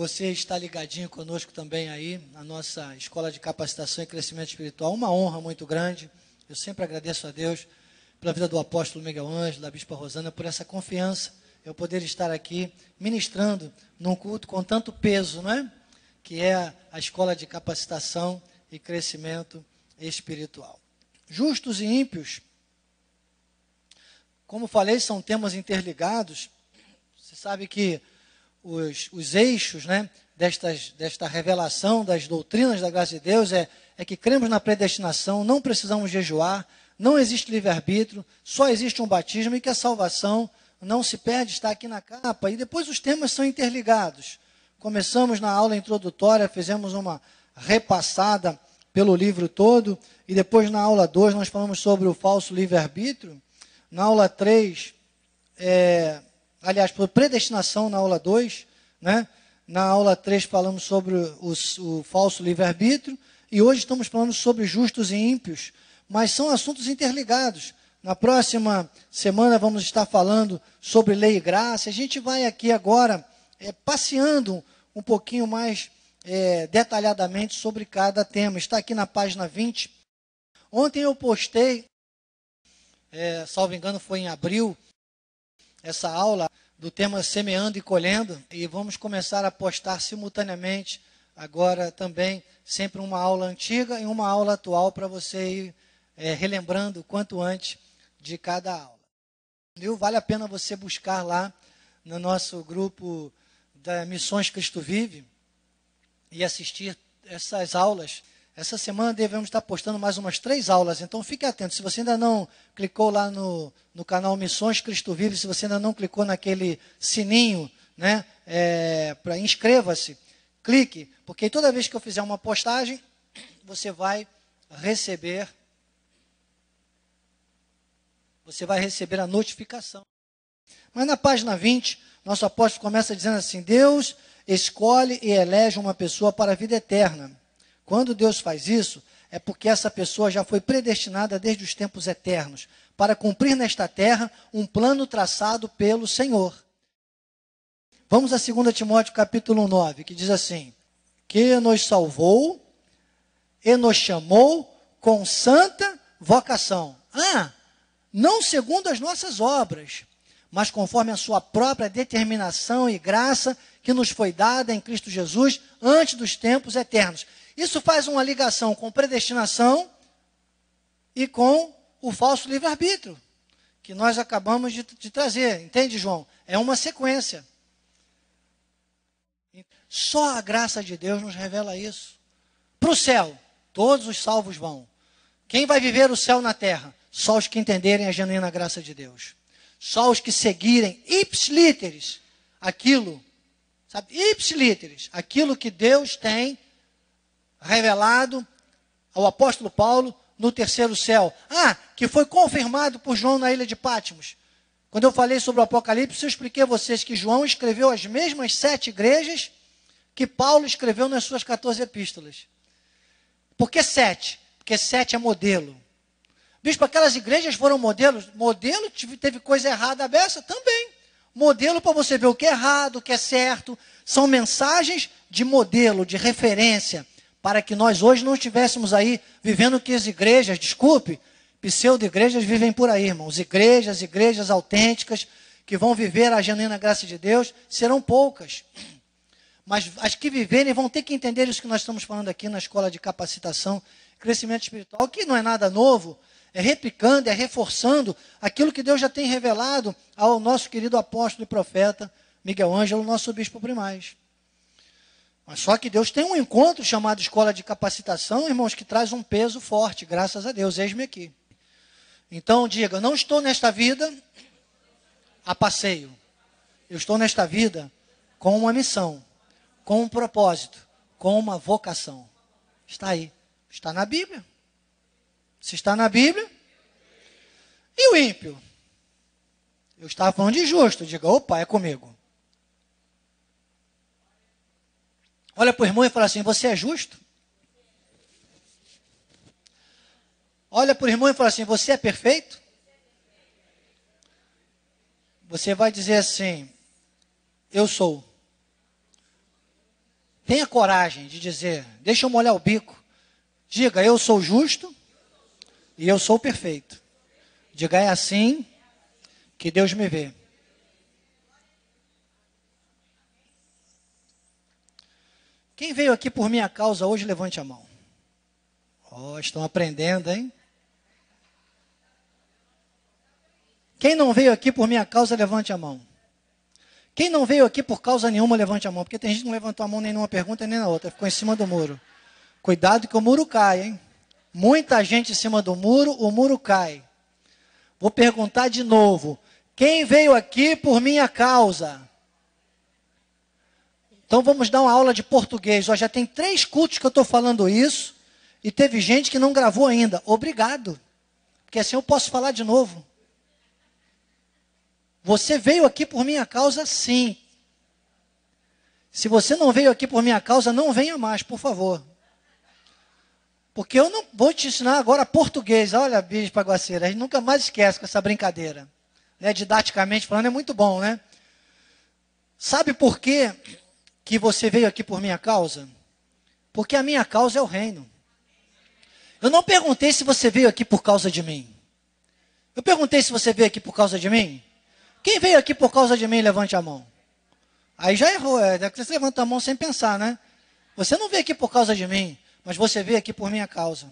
você está ligadinho conosco também aí, na nossa Escola de Capacitação e Crescimento Espiritual. Uma honra muito grande. Eu sempre agradeço a Deus pela vida do apóstolo Miguel Ângelo, da bispa Rosana, por essa confiança, eu poder estar aqui ministrando num culto com tanto peso, não é? Que é a Escola de Capacitação e Crescimento Espiritual. Justos e ímpios, como falei, são temas interligados. Você sabe que os eixos, né, desta revelação das doutrinas da graça de Deus é que cremos na predestinação, não precisamos jejuar, não existe livre-arbítrio, só existe um batismo e que a salvação não se perde, está aqui na capa. E depois os temas são interligados. Começamos na aula introdutória, fizemos uma repassada pelo livro todo, e depois na aula 2 nós falamos sobre o falso livre-arbítrio. Na aula 3, por predestinação na aula 2, né? Na aula 3 falamos sobre o falso livre-arbítrio, e hoje estamos falando sobre justos e ímpios, mas são assuntos interligados. Na próxima semana vamos estar falando sobre lei e graça. A gente vai aqui agora passeando um pouquinho mais detalhadamente sobre cada tema. Está aqui na página 20. Ontem eu postei, salvo engano foi em abril, essa aula do tema Semeando e Colhendo, e vamos começar a postar simultaneamente agora também, sempre uma aula antiga e uma aula atual para você ir relembrando o quanto antes de cada aula. Viu? Vale a pena você buscar lá no nosso grupo da Missões Cristo Vive e assistir essas aulas. Essa semana devemos estar postando mais umas 3 aulas, então fique atento. Se você ainda não clicou lá no canal Missões Cristo Vive, se você ainda não clicou naquele sininho, né, inscreva-se, clique, porque toda vez que eu fizer uma postagem, você vai receber a notificação. Mas na página 20, nosso apóstolo começa dizendo assim: Deus escolhe e elege uma pessoa para a vida eterna. Quando Deus faz isso, é porque essa pessoa já foi predestinada desde os tempos eternos, para cumprir nesta terra um plano traçado pelo Senhor. Vamos a 2 Timóteo capítulo 9, que diz assim: que nos salvou e nos chamou com santa vocação. Não segundo as nossas obras, mas conforme a sua própria determinação e graça que nos foi dada em Cristo Jesus antes dos tempos eternos. Isso faz uma ligação com predestinação e com o falso livre-arbítrio, que nós acabamos de trazer. Entende, João? É uma sequência. Só a graça de Deus nos revela isso. Para o céu, todos os salvos vão. Quem vai viver o céu na terra? Só os que entenderem a genuína graça de Deus. Só os que seguirem ipsilíteres aquilo, sabe? Ipsilíteres, aquilo que Deus tem revelado ao apóstolo Paulo no terceiro céu. Que foi confirmado por João na ilha de Patmos. Quando eu falei sobre o Apocalipse, eu expliquei a vocês que João escreveu as mesmas 7 igrejas que Paulo escreveu nas suas 14 epístolas. Por que 7? Porque 7 é modelo. Bispo, aquelas igrejas foram modelos? Modelo, teve coisa errada a beça? Também. Modelo para você ver o que é errado, o que é certo. São mensagens de modelo, de referência, para que nós hoje não estivéssemos aí vivendo o que as igrejas, pseudo-igrejas vivem por aí, irmãos. Igrejas autênticas, que vão viver a genuína graça de Deus, serão poucas. Mas as que viverem vão ter que entender isso que nós estamos falando aqui na Escola de Capacitação e Crescimento Espiritual, que não é nada novo, é replicando, é reforçando aquilo que Deus já tem revelado ao nosso querido apóstolo e profeta Miguel Ângelo, nosso bispo primaz. Mas só que Deus tem um encontro chamado Escola de Capacitação, irmãos, que traz um peso forte, graças a Deus, eis-me aqui. Então diga, não estou nesta vida a passeio. Eu estou nesta vida com uma missão, com um propósito, com uma vocação. Está aí, está na Bíblia. Se está na Bíblia. E o ímpio? Eu estava falando de justo. Diga, opa, é comigo. Olha para o irmão e fala assim, você é justo? Olha para o irmão e fala assim, você é perfeito? Você vai dizer assim, eu sou. tenha coragem de dizer, deixa eu molhar o bico. Diga, eu sou justo e eu sou perfeito. Diga, é assim que Deus me vê. Quem veio aqui por minha causa hoje, levante a mão. Oh, estão aprendendo, hein? Quem não veio aqui por minha causa, levante a mão. Quem não veio aqui por causa nenhuma, levante a mão. Porque tem gente que não levantou a mão nem numa pergunta nem na outra. Ficou em cima do muro. Cuidado que o muro cai, hein? Muita gente em cima do muro, o muro cai. Vou perguntar de novo. Quem veio aqui por minha causa? Então vamos dar uma aula de português. Ó, já tem 3 cultos que eu estou falando isso. E teve gente que não gravou ainda. Obrigado. Porque assim eu posso falar de novo. Você veio aqui por minha causa, sim. Se você não veio aqui por minha causa, não venha mais, por favor. Porque eu não vou te ensinar agora português. Olha, Bispo Aguaceira, a gente nunca mais esquece com essa brincadeira. Né? Didaticamente falando, é muito bom, né? Sabe por quê que você veio aqui por minha causa? Porque a minha causa é o reino. Eu não perguntei se você veio aqui por causa de mim. Eu perguntei se você veio aqui por causa de mim. Quem veio aqui por causa de mim, levante a mão. Aí já errou, você levanta a mão sem pensar, né? Você não veio aqui por causa de mim, mas você veio aqui por minha causa.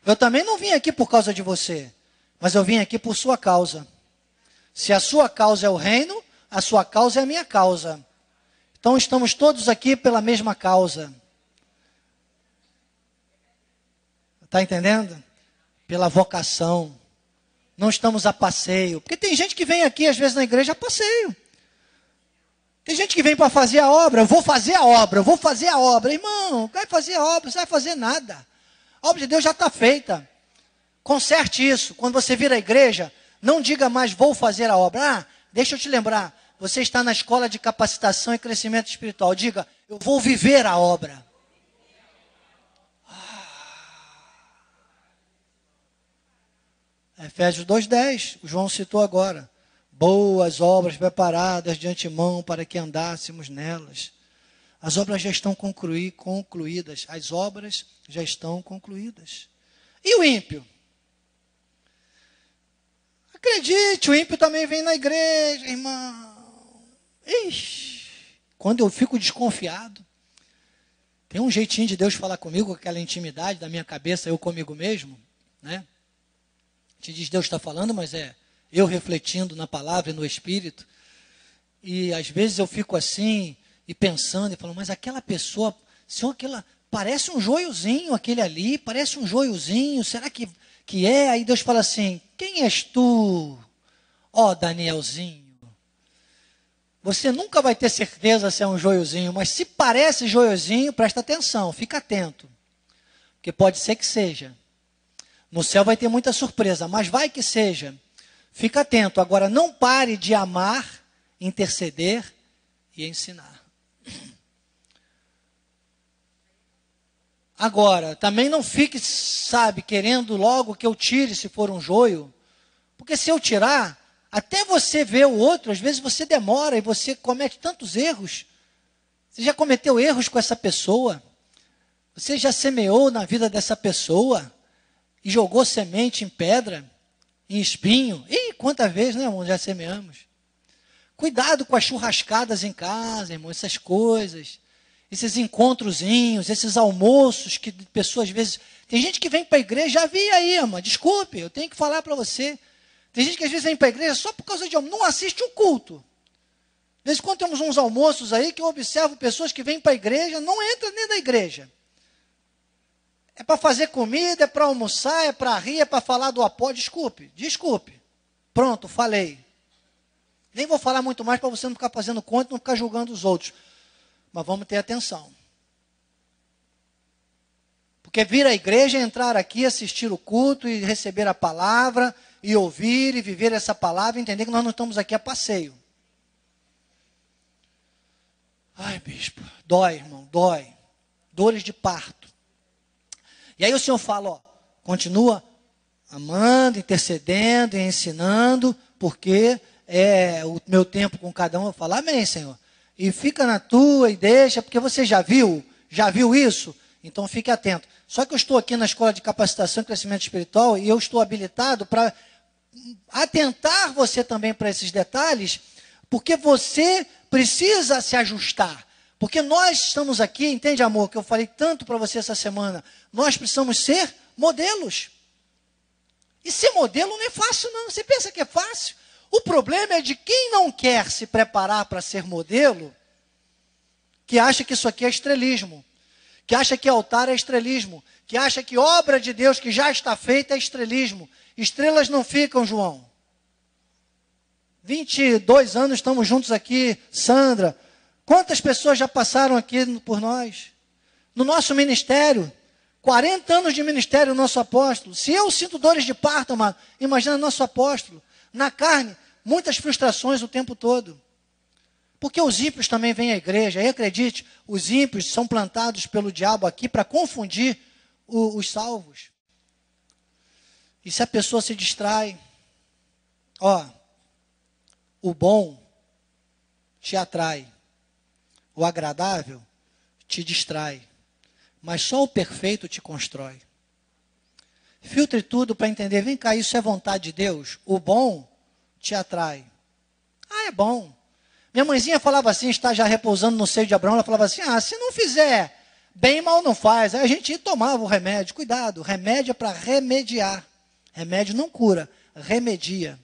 Eu também não vim aqui por causa de você, mas eu vim aqui por sua causa. Se a sua causa é o reino, a sua causa é a minha causa. Então estamos todos aqui pela mesma causa. Está entendendo? Pela vocação. Não estamos a passeio. Porque tem gente que vem aqui, às vezes, na igreja a passeio. Tem gente que vem para fazer a obra. Eu vou fazer a obra, eu vou fazer a obra. Irmão, vai fazer a obra, você vai fazer nada. A obra de Deus já está feita. Conserte isso. Quando você vir à igreja, não diga mais, vou fazer a obra. Ah, deixa eu te lembrar. Você está na escola de capacitação e crescimento espiritual. Diga, eu vou viver a obra. Efésios 2:10, o João citou agora. Boas obras preparadas de antemão para que andássemos nelas. As obras já estão concluídas. As obras já estão concluídas. E o ímpio? Acredite, o ímpio também vem na igreja, irmão. Ixi, quando eu fico desconfiado, tem um jeitinho de Deus falar comigo, aquela intimidade da minha cabeça, eu comigo mesmo, né? Te diz Deus está falando, mas é eu refletindo na palavra e no Espírito. E às vezes eu fico assim, e pensando, e falando, mas aquela pessoa, Senhor, aquela, parece um joiozinho aquele ali, parece um joiozinho, será que é? Aí Deus fala assim, quem és tu, ó Danielzinho? Você nunca vai ter certeza se é um joiozinho, mas se parece joiozinho, presta atenção, fica atento. Porque pode ser que seja. No céu vai ter muita surpresa, mas vai que seja. Fica atento. Agora, não pare de amar, interceder e ensinar. Agora, também não fique, sabe, querendo logo que eu tire se for um joio. Porque se eu tirar, até você ver o outro, às vezes você demora e você comete tantos erros. Você já cometeu erros com essa pessoa. Você já semeou na vida dessa pessoa. E jogou semente em pedra, em espinho. E quantas vezes, né, irmão, já semeamos? Cuidado com as churrascadas em casa, irmão, essas coisas. Esses encontrozinhos, esses almoços que pessoas às vezes... Tem gente que vem para a igreja, já vi aí, irmã, desculpe, eu tenho que falar para você. Tem gente que às vezes vem para a igreja só por causa de almoço, não assiste um culto. De vez em quando temos uns almoços aí que eu observo pessoas que vêm para a igreja, não entram dentro da igreja. É para fazer comida, é para almoçar, é para rir, é para falar do apóstolo. Desculpe. Pronto, falei. Nem vou falar muito mais para você não ficar fazendo conta e não ficar julgando os outros. Mas vamos ter atenção. Porque vir à igreja é entrar aqui, assistir o culto e receber a palavra, e ouvir e viver essa palavra, e entender que nós não estamos aqui a passeio. Ai, bispo, dói, irmão, dói. Dores de parto. E aí o Senhor fala, ó, continua amando, intercedendo e ensinando, porque é o meu tempo com cada um. Eu falo, amém, Senhor. e fica na tua e deixa, porque você já viu isso? Então fique atento. Só que eu estou aqui na Escola de Capacitação e Crescimento Espiritual e eu estou habilitado para atentar você também para esses detalhes, porque você precisa se ajustar. Porque nós estamos aqui, entende, amor, que eu falei tanto para você essa semana, nós precisamos ser modelos. E ser modelo não é fácil, não. Você pensa que é fácil? O problema é de quem não quer se preparar para ser modelo, que acha que isso aqui é estrelismo, que acha que altar é estrelismo, que acha que obra de Deus que já está feita é estrelismo. Estrelas não ficam, João. 22 anos estamos juntos aqui, Sandra. Quantas pessoas já passaram aqui por nós? No nosso ministério, 40 anos de ministério, o nosso apóstolo. Se eu sinto dores de parto, amado, imagina nosso apóstolo. Na carne, muitas frustrações o tempo todo. Porque os ímpios também vêm à igreja. E acredite, os ímpios são plantados pelo diabo aqui para confundir os salvos. E se a pessoa se distrai, o bom te atrai, o agradável te distrai, mas só o perfeito te constrói. Filtre tudo para entender, vem cá, isso é vontade de Deus? O bom te atrai. É bom. Minha mãezinha falava assim, está já repousando no seio de Abraão, ela falava assim, se não fizer bem, mal não faz. Aí a gente tomava o remédio, cuidado, remédio é para remediar. Remédio não cura, remedia.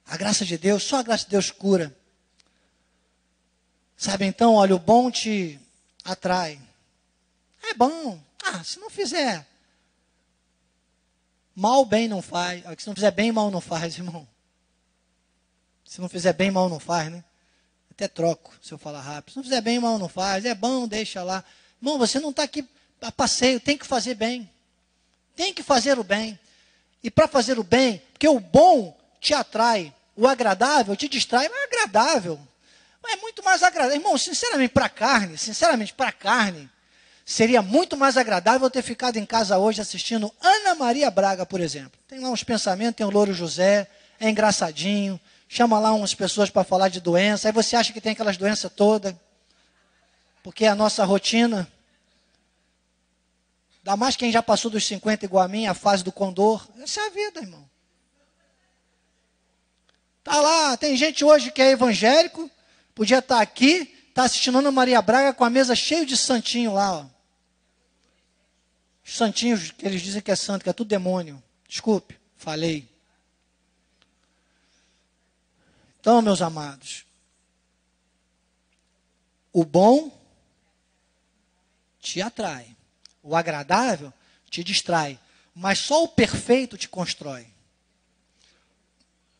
A graça de Deus, só a graça de Deus cura. Sabe, então, olha, o bom te atrai. É bom. Se não fizer mal, bem não faz. Se não fizer bem, mal não faz, irmão. Se não fizer bem, mal não faz, né? Até troco, se eu falar rápido. Se não fizer bem, mal não faz. É bom, deixa lá. Irmão, você não está aqui a passeio, tem que fazer bem. Tem que fazer o bem. E para fazer o bem, porque o bom te atrai, o agradável te distrai, mas é agradável. Mas é muito mais agradável. Irmão, sinceramente, para a carne, seria muito mais agradável ter ficado em casa hoje assistindo Ana Maria Braga, por exemplo. Tem lá uns pensamentos, tem o Louro José, é engraçadinho, chama lá umas pessoas para falar de doença, aí você acha que tem aquelas doenças todas, porque é a nossa rotina. Ainda mais quem já passou dos 50 igual a mim, a fase do condor. Essa é a vida, irmão. Tá lá, tem gente hoje que é evangélico, podia estar aqui, está assistindo Ana Maria Braga com a mesa cheia de santinho lá. Os santinhos que eles dizem que é santo, que é tudo demônio. Desculpe, falei. Então, meus amados, o bom te atrai. O agradável te distrai, mas só o perfeito te constrói.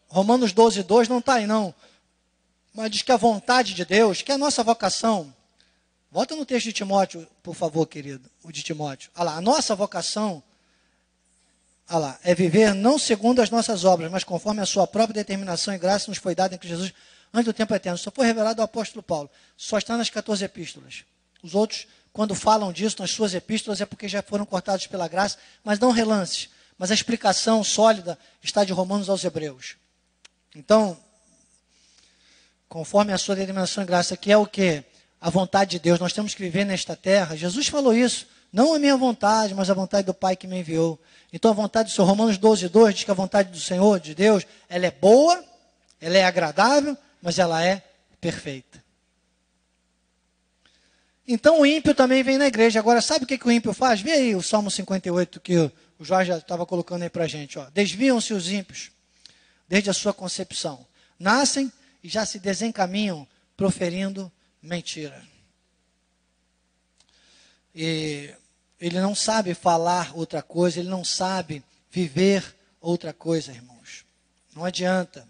Romanos 12:2 não está aí não, mas diz que a vontade de Deus, que é a nossa vocação, volta no texto de Timóteo, por favor, querido, o de Timóteo. Olha lá, a nossa vocação, olha lá, é viver não segundo as nossas obras, mas conforme a sua própria determinação e graça nos foi dada em Cristo Jesus antes do tempo eterno. Só foi revelado ao apóstolo Paulo, só está nas 14 epístolas. Os outros, quando falam disso nas suas epístolas, é porque já foram cortados pela graça, mas não relances. Mas a explicação sólida está de Romanos aos Hebreus. Então, conforme a sua determinação e graça, que é o quê? A vontade de Deus. Nós temos que viver nesta terra. Jesus falou isso. Não a minha vontade, mas a vontade do Pai que me enviou. Então, a vontade do Senhor, Romanos 12:2, diz que a vontade do Senhor, de Deus, ela é boa, ela é agradável, mas ela é perfeita. Então o ímpio também vem na igreja. Agora, sabe o que o ímpio faz? Vê aí o Salmo 58 que o Jorge já estava colocando aí para a gente. Desviam-se os ímpios desde a sua concepção. Nascem e já se desencaminham proferindo mentira. E ele não sabe falar outra coisa, ele não sabe viver outra coisa, irmãos. Não adianta.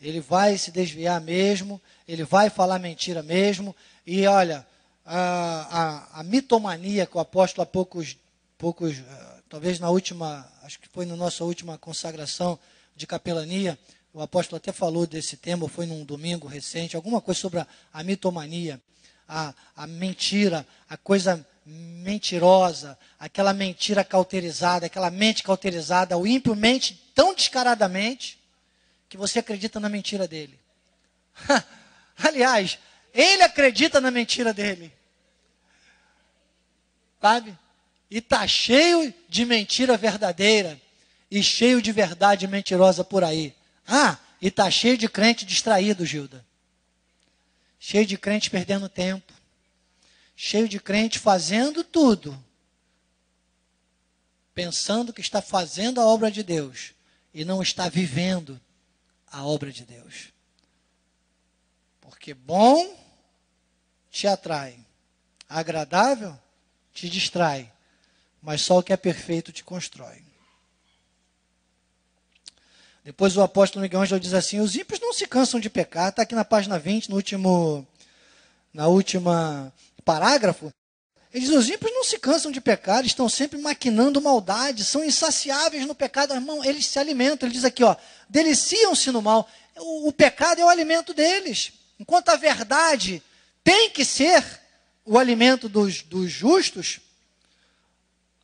Ele vai se desviar mesmo, ele vai falar mentira mesmo. E olha, a mitomania que o apóstolo há poucos, talvez na última, acho que foi na nossa última consagração de capelania, o apóstolo até falou desse tema, foi num domingo recente, alguma coisa sobre a mitomania, a mentira, a coisa mentirosa, aquela mentira cauterizada, aquela mente cauterizada. O ímpio mente tão descaradamente que você acredita na mentira dele. Aliás, ele acredita na mentira dele. Sabe? E está cheio de mentira verdadeira e cheio de verdade mentirosa por aí. Ah, e está cheio de crente distraído, Gilda. Cheio de crente perdendo tempo. Cheio de crente fazendo tudo. Pensando que está fazendo a obra de Deus. E não está vivendo a obra de Deus. Porque bom te atrai. Agradável te distrai. Mas só o que é perfeito te constrói. Depois o apóstolo Miguel Ângelo diz assim, os ímpios não se cansam de pecar. Está aqui na página 20, na última parágrafo. Ele diz, os ímpios não se cansam de pecar, estão sempre maquinando maldade, são insaciáveis no pecado. Irmão, eles se alimentam. Ele diz aqui, ó, deliciam-se no mal. O pecado é o alimento deles. Enquanto a verdade tem que ser o alimento dos justos,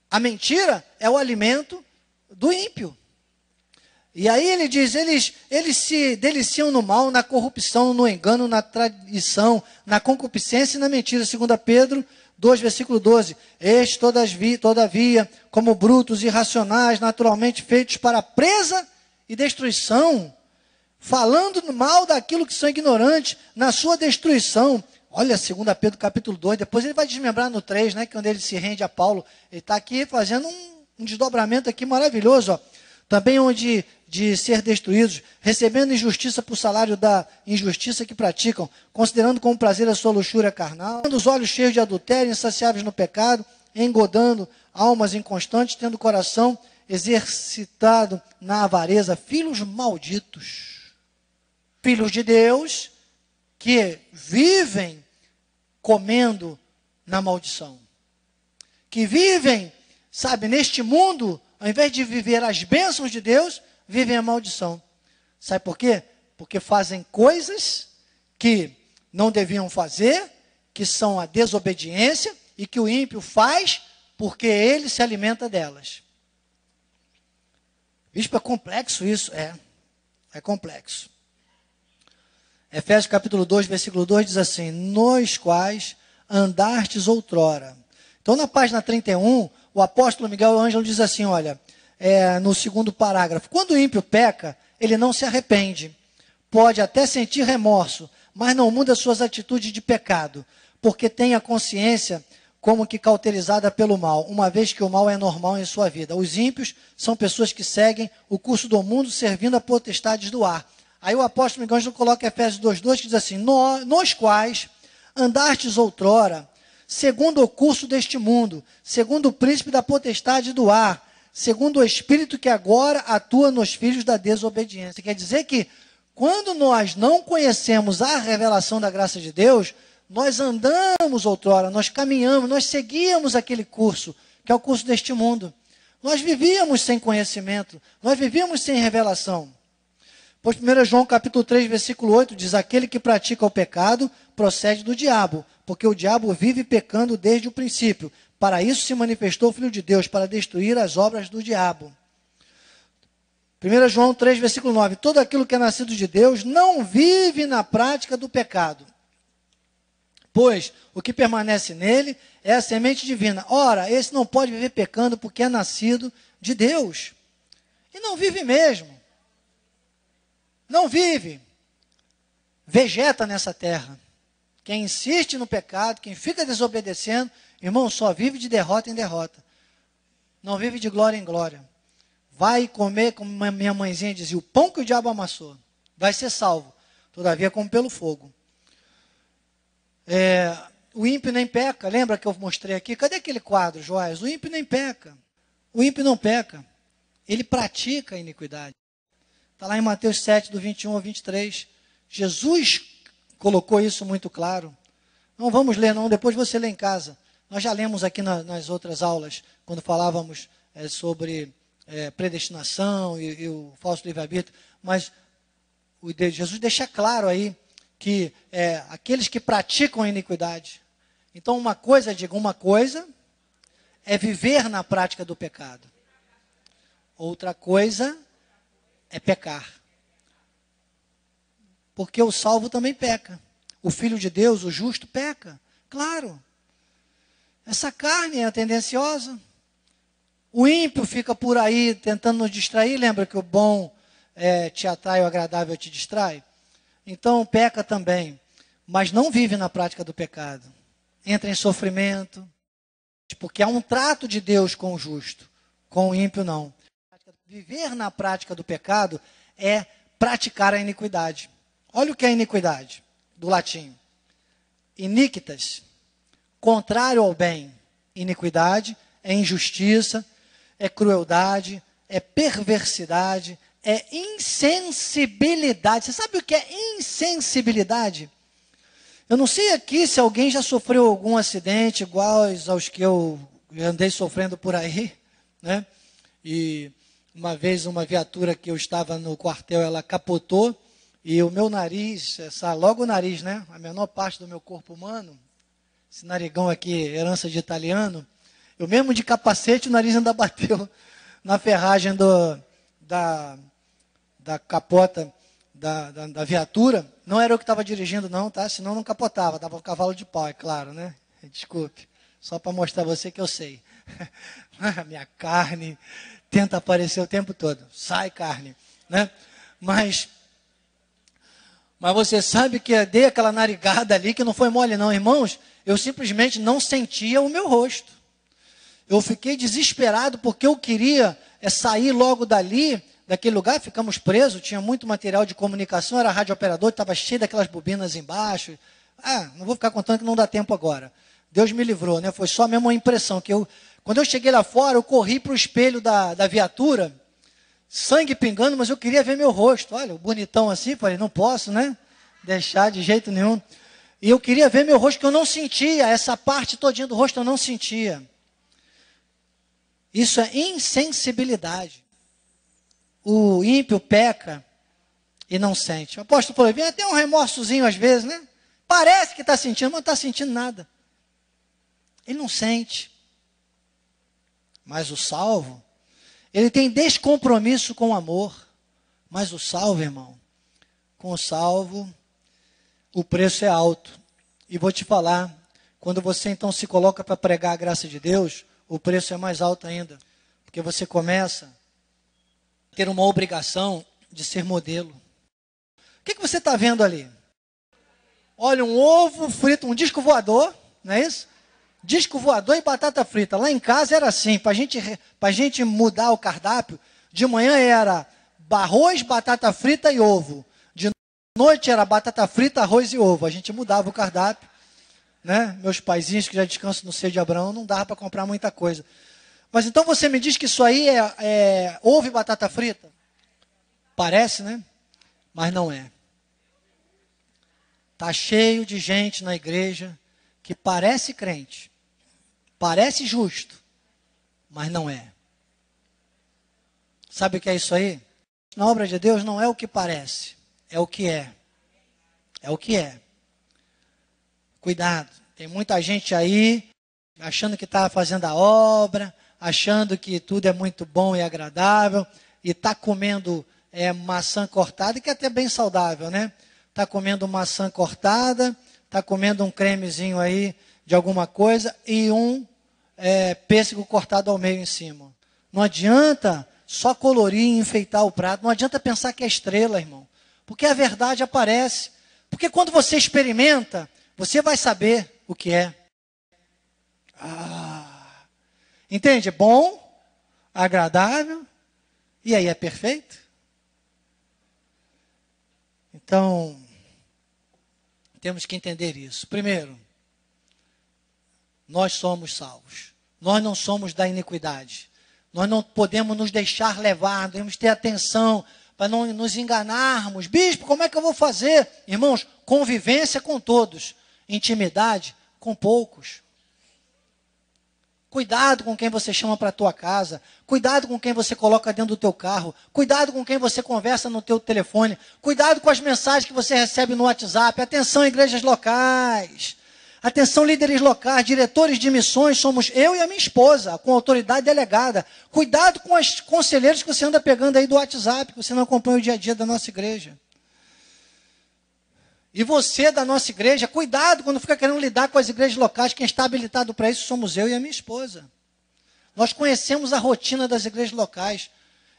a mentira é o alimento do ímpio. E aí ele diz, eles se deliciam no mal, na corrupção, no engano, na traição, na concupiscência e na mentira. 2 Pedro 2, versículo 12. Estes, todavia, como brutos, irracionais, naturalmente feitos para presa e destruição, falando mal daquilo que são ignorantes, na sua destruição. Olha, 2 Pedro capítulo 2, depois ele vai desmembrar no 3, né, que é onde ele se rende a Paulo. Ele está aqui fazendo um desdobramento aqui maravilhoso, ó. Também onde de ser destruídos, recebendo injustiça por salário da injustiça que praticam, considerando como prazer a sua luxúria carnal, tendo os olhos cheios de adultério, insaciáveis no pecado, engodando almas inconstantes, tendo o coração exercitado na avareza, filhos malditos, filhos de Deus, que vivem comendo na maldição, que vivem, sabe, neste mundo, ao invés de viver as bênçãos de Deus, vivem a maldição. Sabe por quê? Porque fazem coisas que não deviam fazer, que são a desobediência, e que o ímpio faz porque ele se alimenta delas. Bispo, é complexo isso? É complexo. Efésios capítulo 2, versículo 2 diz assim, nos quais andastes outrora. Então, na página 31, o apóstolo Miguel Ângelo diz assim, olha, no segundo parágrafo, quando o ímpio peca, ele não se arrepende, pode até sentir remorso, mas não muda suas atitudes de pecado, porque tem a consciência como que cauterizada pelo mal, uma vez que o mal é normal em sua vida. Os ímpios são pessoas que seguem o curso do mundo servindo a potestades do ar. Aí o apóstolo Miguel Ângelo coloca Efésios 2,2 que diz assim, nos quais andastes outrora, segundo o curso deste mundo, segundo o príncipe da potestade do ar, segundo o Espírito que agora atua nos filhos da desobediência. Quer dizer que, quando nós não conhecemos a revelação da graça de Deus, nós andamos outrora, nós caminhamos, nós seguíamos aquele curso, que é o curso deste mundo. Nós vivíamos sem conhecimento, nós vivíamos sem revelação. Pois 1 João capítulo 3, versículo 8, diz, aquele que pratica o pecado procede do diabo, porque o diabo vive pecando desde o princípio. Para isso se manifestou o Filho de Deus, para destruir as obras do diabo. 1 João 3, versículo 9. Todo aquilo que é nascido de Deus não vive na prática do pecado. Pois o que permanece nele é a semente divina. Ora, esse não pode viver pecando porque é nascido de Deus. E não vive mesmo. Não vive. Vegeta nessa terra. Quem insiste no pecado, quem fica desobedecendo, irmão, só vive de derrota em derrota. Não vive de glória em glória. Vai comer, como minha mãezinha dizia, o pão que o diabo amassou. Vai ser salvo. Todavia, como pelo fogo. O ímpio nem peca. Lembra que eu mostrei aqui? Cadê aquele quadro, Joás? O ímpio nem peca. O ímpio não peca. Ele pratica a iniquidade. Está lá em Mateus 7, do 21 ao 23. Jesus colocou isso muito claro. Não vamos ler, não. Depois você lê em casa. Nós já lemos aqui nas outras aulas, quando falávamos sobre predestinação e o falso livre-arbítrio. Mas Jesus deixa claro aí que aqueles que praticam a iniquidade. Então, uma coisa é viver na prática do pecado. Outra coisa é pecar. Porque o salvo também peca. o Filho de Deus, o justo, peca. Claro. Essa carne é tendenciosa. O ímpio fica por aí tentando nos distrair. Lembra que o bom te atrai, o agradável te distrai? Então peca também, mas não vive na prática do pecado. Entra em sofrimento, porque há um trato de Deus com o justo, com o ímpio não. Viver na prática do pecado é praticar a iniquidade. Olha o que é iniquidade, do latim. Iniquitas, contrário ao bem. Iniquidade é injustiça, é crueldade, é perversidade, é insensibilidade. Você sabe o que é insensibilidade? Eu não sei aqui se alguém já sofreu algum acidente igual aos que eu andei sofrendo por aí, né? E uma vez uma viatura que eu estava no quartel, ela capotou e o meu nariz, logo o nariz, né? A menor parte do meu corpo humano, esse narigão aqui, herança de italiano, eu mesmo de capacete, o nariz ainda bateu na ferragem da capota da viatura. Não era eu que estava dirigindo não, tá? Senão não capotava, dava um cavalo de pau, é claro, né? Desculpe, só para mostrar a você que eu sei. A minha carne tenta aparecer o tempo todo. Sai carne, né? Mas você sabe que eu dei aquela narigada ali, que não foi mole não, irmãos. Eu simplesmente não sentia o meu rosto. Eu fiquei desesperado porque eu queria sair logo dali, daquele lugar. Ficamos presos, tinha muito material de comunicação, era rádio operador, estava cheio daquelas bobinas embaixo. Não vou ficar contando que não dá tempo agora. Deus me livrou, né? Foi só mesmo uma impressão que quando eu cheguei lá fora, eu corri para o espelho da viatura, sangue pingando, mas eu queria ver meu rosto. Olha, bonitão assim, falei, não posso, né? Deixar de jeito nenhum. E eu queria ver meu rosto, que eu não sentia, essa parte todinha do rosto eu não sentia. Isso é insensibilidade. O ímpio peca e não sente. O apóstolo falou, vem até um remorsozinho às vezes, né? Parece que está sentindo, mas não está sentindo nada. Ele não sente. Mas o salvo, ele tem descompromisso com o amor. Mas o salvo, irmão, com o salvo, o preço é alto. E vou te falar, quando você então se coloca para pregar a graça de Deus, o preço é mais alto ainda. Porque você começa a ter uma obrigação de ser modelo. O que você está vendo ali? Olha, um ovo frito, um disco voador, não é isso? Disco voador e batata frita. Lá em casa era assim, para a gente mudar o cardápio, de manhã era arroz, batata frita e ovo. De noite era batata frita, arroz e ovo. A gente mudava o cardápio, né? Meus paizinhos que já descansam no seio de Abraão, não dava para comprar muita coisa. Mas então você me diz que isso aí é ovo e batata frita? Parece, né? Mas não é. Está cheio de gente na igreja que parece crente, parece justo, mas não é. Sabe o que é isso aí? Na obra de Deus não é o que parece, é o que é. É o que é. Cuidado, tem muita gente aí achando que está fazendo a obra, achando que tudo é muito bom e agradável, e está comendo maçã cortada, que é até bem saudável, né? Está comendo maçã cortada, está comendo um cremezinho aí de alguma coisa e um pêssego cortado ao meio em cima. Não adianta só colorir e enfeitar o prato, não adianta pensar que é estrela, irmão, porque a verdade aparece. Porque quando você experimenta, você vai saber o que é. Entende? Bom, agradável, e aí é perfeito. Então, temos que entender isso. Primeiro, nós somos salvos. Nós não somos da iniquidade. Nós não podemos nos deixar levar, devemos ter atenção para não nos enganarmos. Bispo, como é que eu vou fazer? Irmãos, convivência com todos, intimidade com poucos. Cuidado com quem você chama para a tua casa. Cuidado com quem você coloca dentro do teu carro. Cuidado com quem você conversa no teu telefone. Cuidado com as mensagens que você recebe no WhatsApp. Atenção, igrejas locais. Atenção, líderes locais, diretores de missões. Somos eu e a minha esposa, com autoridade delegada. Cuidado com os conselheiros que você anda pegando aí do WhatsApp, que você não acompanha o dia a dia da nossa igreja. E você da nossa igreja, cuidado quando fica querendo lidar com as igrejas locais. Quem está habilitado para isso somos eu e a minha esposa. Nós conhecemos a rotina das igrejas locais.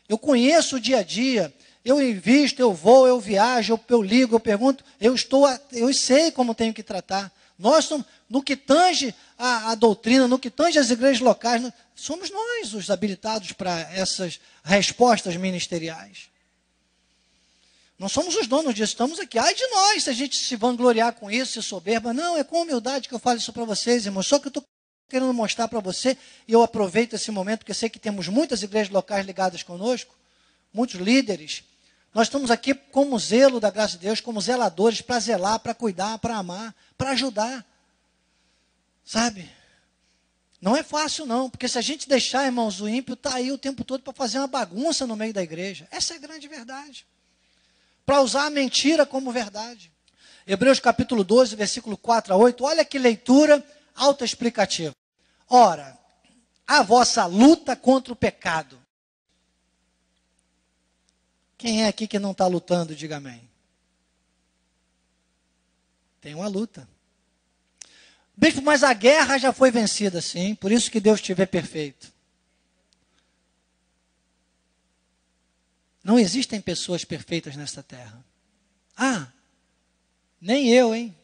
Eu conheço o dia a dia. Eu invisto, eu vou, eu viajo, eu ligo, eu pergunto. Eu sei como tenho que tratar. Nós somos, no que tange a doutrina, no que tange as igrejas locais, somos nós os habilitados para essas respostas ministeriais. Não somos os donos disso, estamos aqui. Ai de nós, se a gente se vangloriar com isso, se soberba. Não, é com humildade que eu falo isso para vocês, irmãos. Só que eu estou querendo mostrar para você, e eu aproveito esse momento, porque eu sei que temos muitas igrejas locais ligadas conosco, muitos líderes. Nós estamos aqui como zelo da graça de Deus, como zeladores, para zelar, para cuidar, para amar, para ajudar. Sabe? Não é fácil não, porque se a gente deixar, irmãos, o ímpio está aí o tempo todo para fazer uma bagunça no meio da igreja. Essa é a grande verdade. Para usar a mentira como verdade. Hebreus capítulo 12, versículo 4 a 8, olha que leitura autoexplicativa. Ora, a vossa luta contra o pecado. Quem é aqui que não está lutando, diga amém. Tem uma luta. Bispo, mas a guerra já foi vencida, sim, por isso que Deus te vê perfeito. Não existem pessoas perfeitas nesta terra. Ah, nem eu, hein?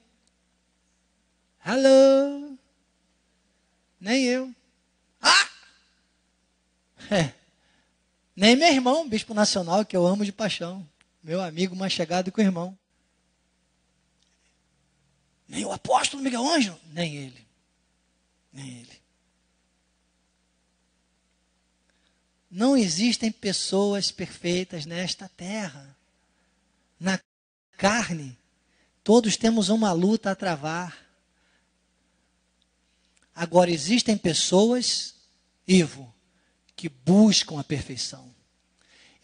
Hello? Nem eu. Ah! Nem meu irmão, bispo nacional, que eu amo de paixão. Meu amigo mais chegado que o irmão. Nem o apóstolo Miguel Ângelo, nem ele. Nem ele. Não existem pessoas perfeitas nesta terra. Na carne, todos temos uma luta a travar. Agora, existem pessoas, Ivo, que buscam a perfeição.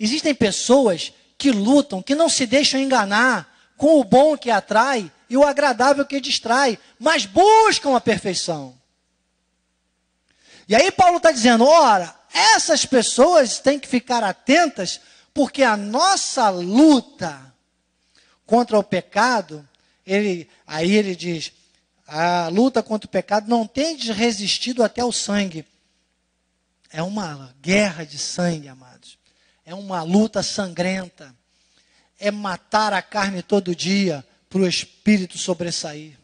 Existem pessoas que lutam, que não se deixam enganar com o bom que atrai e o agradável que distrai, mas buscam a perfeição. E aí Paulo está dizendo, ora, essas pessoas têm que ficar atentas, porque a nossa luta contra o pecado, aí ele diz, a luta contra o pecado não tem resistido até o sangue. É uma guerra de sangue, amados. É uma luta sangrenta. É matar a carne todo dia para o espírito sobressair.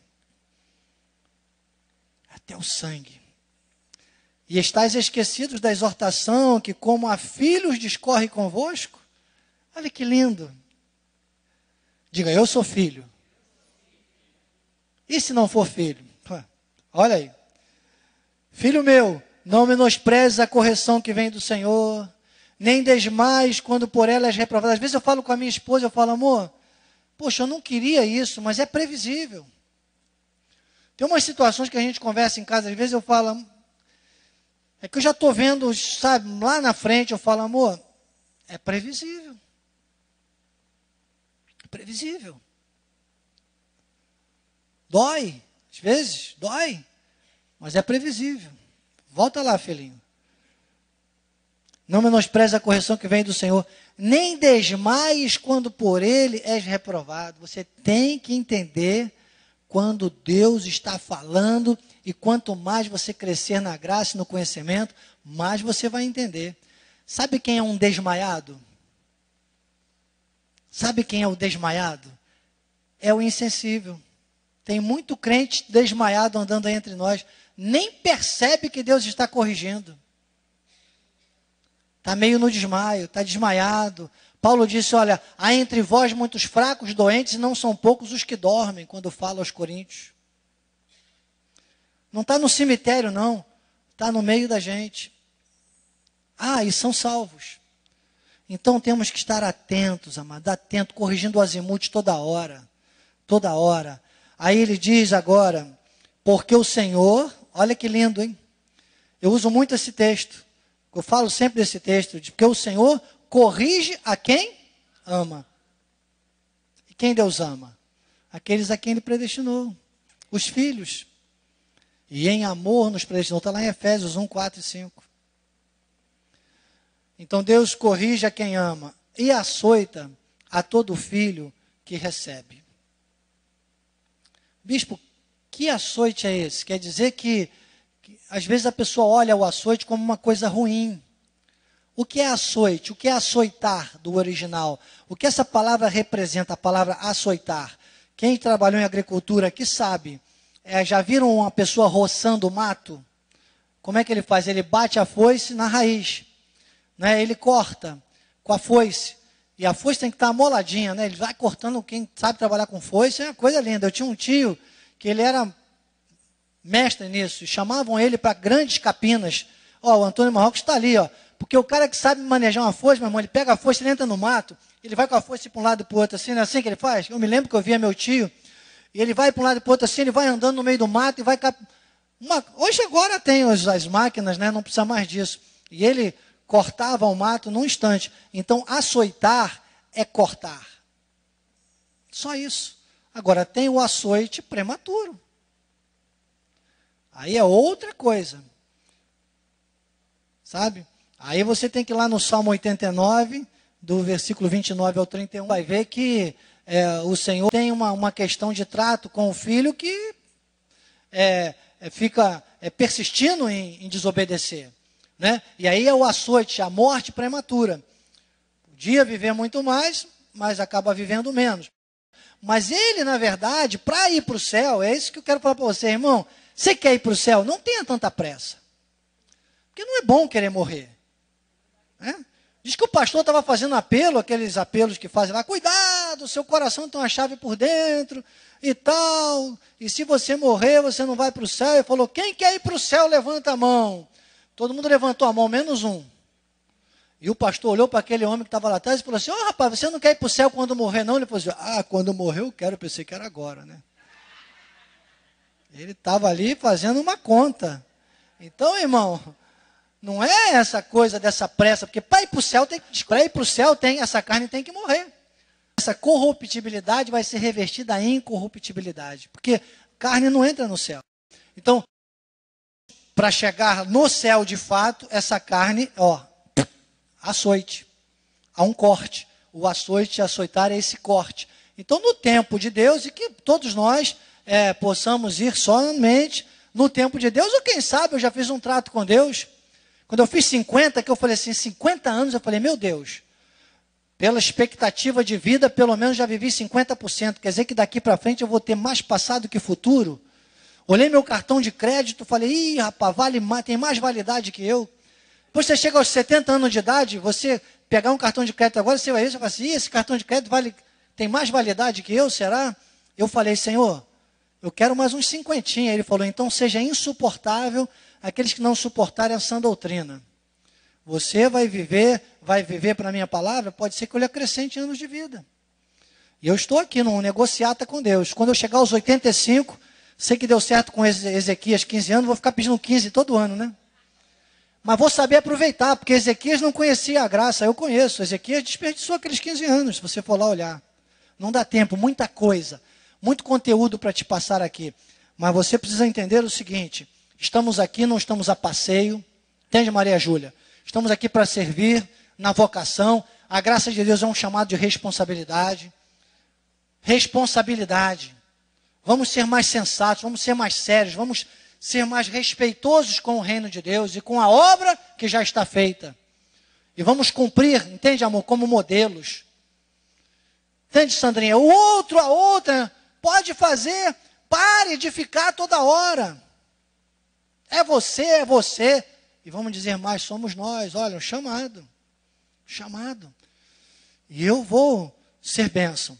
Até o sangue. E estáis esquecidos da exortação que como a filhos discorre convosco? Olha que lindo. Diga, eu sou filho. E se não for filho? Olha aí. Filho meu, não menosprezes a correção que vem do Senhor, nem desmais quando por ela és reprovado. Às vezes eu falo com a minha esposa, eu falo, amor, poxa, eu não queria isso, mas é previsível. Tem umas situações que a gente conversa em casa, às vezes eu falo, é que eu já estou vendo, sabe, lá na frente eu falo, amor, é previsível. É previsível. Dói, às vezes, dói, mas é previsível. Volta lá, filhinho. Não menospreze a correção que vem do Senhor, nem desmaies quando por ele és reprovado. Você tem que entender quando Deus está falando, e quanto mais você crescer na graça e no conhecimento, mais você vai entender. Sabe quem é um desmaiado? Sabe quem é o desmaiado? É o insensível. Tem muito crente desmaiado andando aí entre nós, nem percebe que Deus está corrigindo. Está meio no desmaio, está desmaiado. Paulo disse, olha, há entre vós muitos fracos, doentes, e não são poucos os que dormem, quando fala aos coríntios. Não está no cemitério, não. Está no meio da gente. Ah, e são salvos. Então temos que estar atentos, amado, atento, corrigindo o azimuth toda hora. Toda hora. Aí ele diz agora, porque o Senhor, olha que lindo, hein? Eu uso muito esse texto. Eu falo sempre desse texto, porque o Senhor corrige a quem ama. E quem Deus ama? Aqueles a quem Ele predestinou. Os filhos. E em amor nos predestinou. Está lá em Efésios 1, 4 e 5. Então Deus corrige a quem ama e açoita a todo filho que recebe. Bispo, que açoite é esse? Quer dizer que às vezes a pessoa olha o açoite como uma coisa ruim. O que é açoite? O que é açoitar do original? O que essa palavra representa, a palavra açoitar? Quem trabalhou em agricultura aqui sabe. Já viram uma pessoa roçando o mato? Como é que ele faz? Ele bate a foice na raiz. Né? Ele corta com a foice. E a foice tem que estar amoladinha, né? Ele vai cortando, quem sabe trabalhar com foice, é uma coisa linda. Eu tinha um tio que ele era mestre nisso, e chamavam ele para grandes capinas. Ó, o Antônio Marrocos está ali, ó. Porque o cara que sabe manejar uma foice, meu irmão, ele pega a foice, ele entra no mato, ele vai com a foice para um lado e para o outro, assim, não é assim que ele faz? Eu me lembro que eu via meu tio, e ele vai para um lado e para o outro assim, ele vai andando no meio do mato e vai... Hoje agora tem as máquinas, né? Não precisa mais disso. E ele cortava o mato num instante. Então, açoitar é cortar. Só isso. Agora, tem o açoite prematuro. Aí é outra coisa. Sabe? Aí você tem que ir lá no Salmo 89, do versículo 29 ao 31, vai ver que o Senhor tem uma questão de trato com o filho que fica persistindo em desobedecer. Né? E aí é o açoite, a morte prematura. Podia viver muito mais, mas acaba vivendo menos. Mas ele, na verdade, para ir para o céu, é isso que eu quero falar para você, irmão. Você quer ir para o céu? Não tenha tanta pressa. Porque não é bom querer morrer. Né? Diz que o pastor estava fazendo apelo, aqueles apelos que fazem lá, cuidado, seu coração tem uma chave por dentro e tal, e se você morrer, você não vai para o céu. Ele falou, quem quer ir para o céu, levanta a mão. Todo mundo levantou a mão, menos um. E o pastor olhou para aquele homem que estava lá atrás e falou assim, rapaz, você não quer ir para o céu quando morrer não? Ele falou assim, quando morrer eu quero, eu pensei que era agora, né? Ele estava ali fazendo uma conta. Então, irmão, não é essa coisa dessa pressa, porque para ir para o céu, essa carne tem que morrer. Essa corruptibilidade vai ser revestida em incorruptibilidade, porque carne não entra no céu. Então, para chegar no céu de fato, essa carne, açoite. Há um corte. O açoite, açoitar é esse corte. Então, no tempo de Deus, e que todos nós possamos ir somente no tempo de Deus, ou quem sabe eu já fiz um trato com Deus. Quando eu fiz 50, que eu falei assim, 50 anos, eu falei, meu Deus, pela expectativa de vida, pelo menos já vivi 50%. Quer dizer que daqui para frente eu vou ter mais passado que futuro. Olhei meu cartão de crédito, falei, rapaz, tem mais validade que eu. Depois você chega aos 70 anos de idade, você pegar um cartão de crédito agora, você vai falar assim, esse cartão de crédito tem mais validade que eu, será? Eu falei, Senhor, eu quero mais uns 50. Ele falou, então seja insuportável aqueles que não suportarem a sã doutrina. Você vai viver para a minha palavra, pode ser que eu lhe acrescente anos de vida. E eu estou aqui num negociata com Deus. Quando eu chegar aos 85, sei que deu certo com Ezequias 15 anos, vou ficar pedindo 15 todo ano, né? Mas vou saber aproveitar, porque Ezequias não conhecia a graça, eu conheço. Ezequias desperdiçou aqueles 15 anos, se você for lá olhar. Não dá tempo, muita coisa, muito conteúdo para te passar aqui. Mas você precisa entender o seguinte, estamos aqui, não estamos a passeio. Entende, Maria Júlia? Estamos aqui para servir na vocação. A graça de Deus é um chamado de responsabilidade. Responsabilidade. Vamos ser mais sensatos, vamos ser mais sérios, vamos ser mais respeitosos com o reino de Deus e com a obra que já está feita. E vamos cumprir, entende, amor, como modelos. Entende, Sandrinha? O outro, a outra, pode fazer, pare de ficar toda hora. É você. E vamos dizer mais, somos nós, olha, um chamado. E eu vou ser bênção,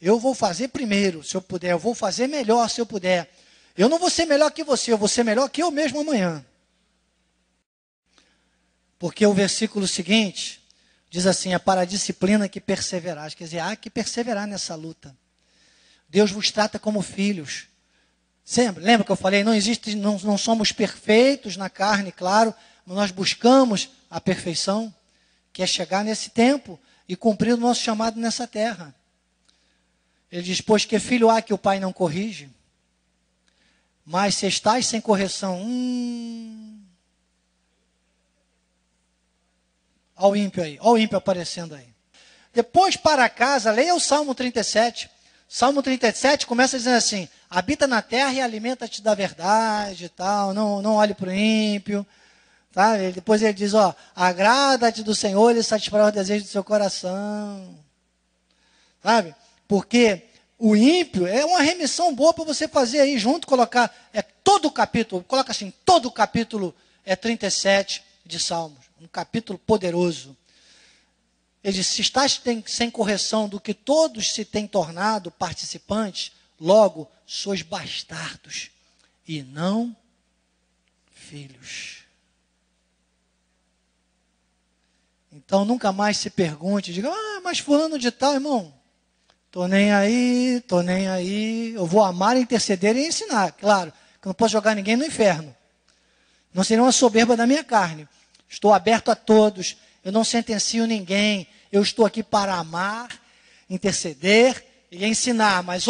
eu vou fazer primeiro, se eu puder, eu vou fazer melhor se eu puder. Eu não vou ser melhor que você, eu vou ser melhor que eu mesmo amanhã. Porque o versículo seguinte diz assim, é para a disciplina que perseverar. Quer dizer, há que perseverar nessa luta. Deus vos trata como filhos. Sempre, lembra que eu falei, não somos perfeitos na carne, claro, mas nós buscamos a perfeição, que é chegar nesse tempo e cumprir o nosso chamado nessa terra. Ele diz, pois que filho há que o pai não corrige? Mas se estáis sem correção, olha o ímpio aí, olha o ímpio aparecendo aí. Depois para casa, leia o Salmo 37. Salmo 37 começa dizendo assim: habita na terra e alimenta-te da verdade e tal, não olhe para o ímpio. Tá? Depois ele diz, ó, agrada-te do Senhor, Ele satisfará os desejos do seu coração. Sabe? Porque o ímpio é uma remissão boa para você fazer aí junto, colocar todo o capítulo, coloca assim, todo o capítulo 37 de Salmos, um capítulo poderoso. Ele diz, se estás sem correção do que todos se têm tornado participantes, logo sois bastardos e não filhos. Então nunca mais se pergunte, diga, mas fulano de tal, irmão, tô nem aí, eu vou amar, interceder e ensinar, claro, que eu não posso jogar ninguém no inferno, não seria uma soberba da minha carne, estou aberto a todos, eu não sentencio ninguém, eu estou aqui para amar, interceder e ensinar, mas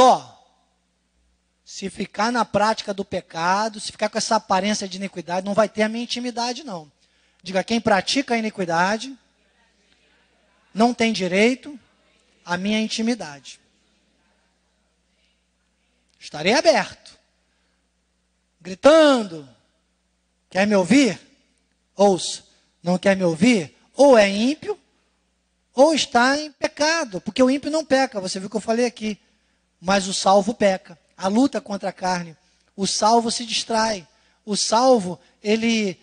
se ficar na prática do pecado, se ficar com essa aparência de iniquidade, não vai ter a minha intimidade não, diga, quem pratica a iniquidade, não tem direito à minha intimidade. Estarei aberto, gritando, quer me ouvir? Ouça, não quer me ouvir? Ou é ímpio, ou está em pecado, porque o ímpio não peca, você viu que eu falei aqui, mas o salvo peca, a luta contra a carne, o salvo se distrai, o salvo, ele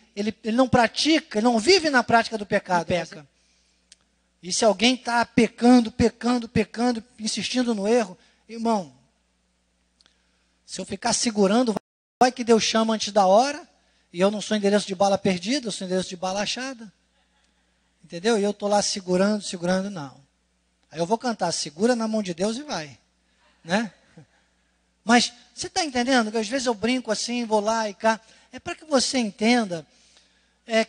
não pratica, ele não vive na prática do pecado, peca. E se alguém está pecando, insistindo no erro, irmão, se eu ficar segurando, vai que Deus chama antes da hora, e eu não sou endereço de bala perdida, eu sou endereço de bala achada. Entendeu? E eu estou lá segurando, não. Aí eu vou cantar, segura na mão de Deus e vai. Né? Mas, você está entendendo? Que às vezes eu brinco assim, vou lá e cá. É para que você entenda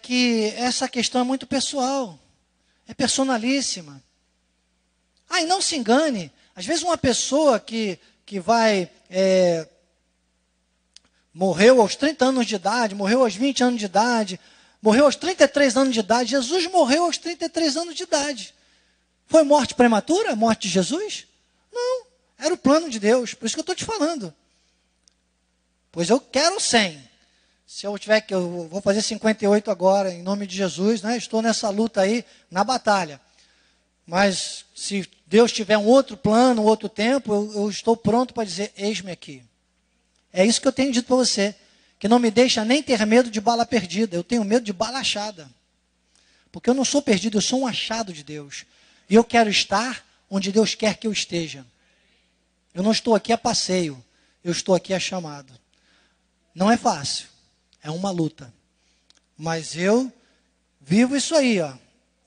que essa questão é muito pessoal. É personalíssima. E não se engane. Às vezes uma pessoa que vai... morreu aos 30 anos de idade, morreu aos 20 anos de idade, morreu aos 33 anos de idade. Jesus morreu aos 33 anos de idade. Foi morte prematura? Morte de Jesus? Não. Era o plano de Deus. Por isso que eu estou te falando. Pois eu quero 100. Se eu tiver que, eu vou fazer 58 agora, em nome de Jesus, né? Estou nessa luta aí, na batalha. Mas se Deus tiver um outro plano, um outro tempo, eu estou pronto para dizer, eis-me aqui. É isso que eu tenho dito para você, que não me deixa nem ter medo de bala perdida, eu tenho medo de bala achada. Porque eu não sou perdido, eu sou um achado de Deus. E eu quero estar onde Deus quer que eu esteja. Eu não estou aqui a passeio, eu estou aqui a chamado. Não é fácil. É uma luta. Mas eu vivo isso aí,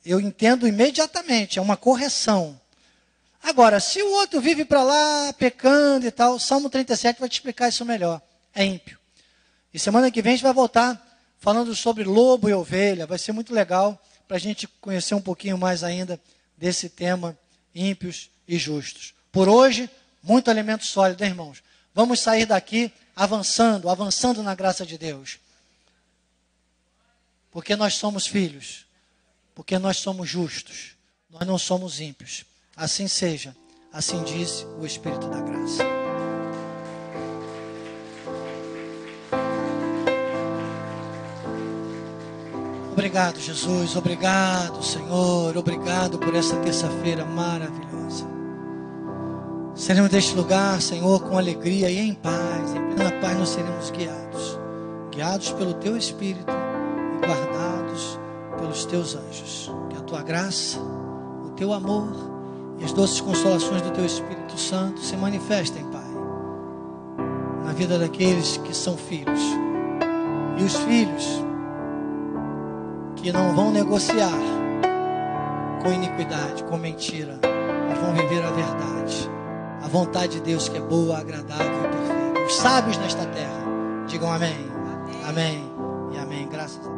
Eu entendo imediatamente, é uma correção. Agora, se o outro vive para lá, pecando e tal, Salmo 37 vai te explicar isso melhor. É ímpio. E semana que vem a gente vai voltar falando sobre lobo e ovelha. Vai ser muito legal para a gente conhecer um pouquinho mais ainda desse tema, ímpios e justos. Por hoje, muito alimento sólido, hein, irmãos? Vamos sair daqui avançando na graça de Deus. Porque nós somos filhos, porque nós somos justos, nós não somos ímpios. Assim seja, assim disse o Espírito da graça. Obrigado, Jesus, obrigado, Senhor, obrigado por essa terça-feira maravilhosa. Seremos deste lugar, Senhor, com alegria e em paz, em plena paz nós seremos guiados pelo Teu Espírito, guardados pelos teus anjos. Que a tua graça, o teu amor e as doces consolações do teu Espírito Santo se manifestem, Pai, na vida daqueles que são filhos. E os filhos que não vão negociar com iniquidade, com mentira, mas vão viver a verdade, a vontade de Deus que é boa, agradável e perfeita. Os sábios nesta terra, digam amém. Amém, amém. E amém. Graças a Deus.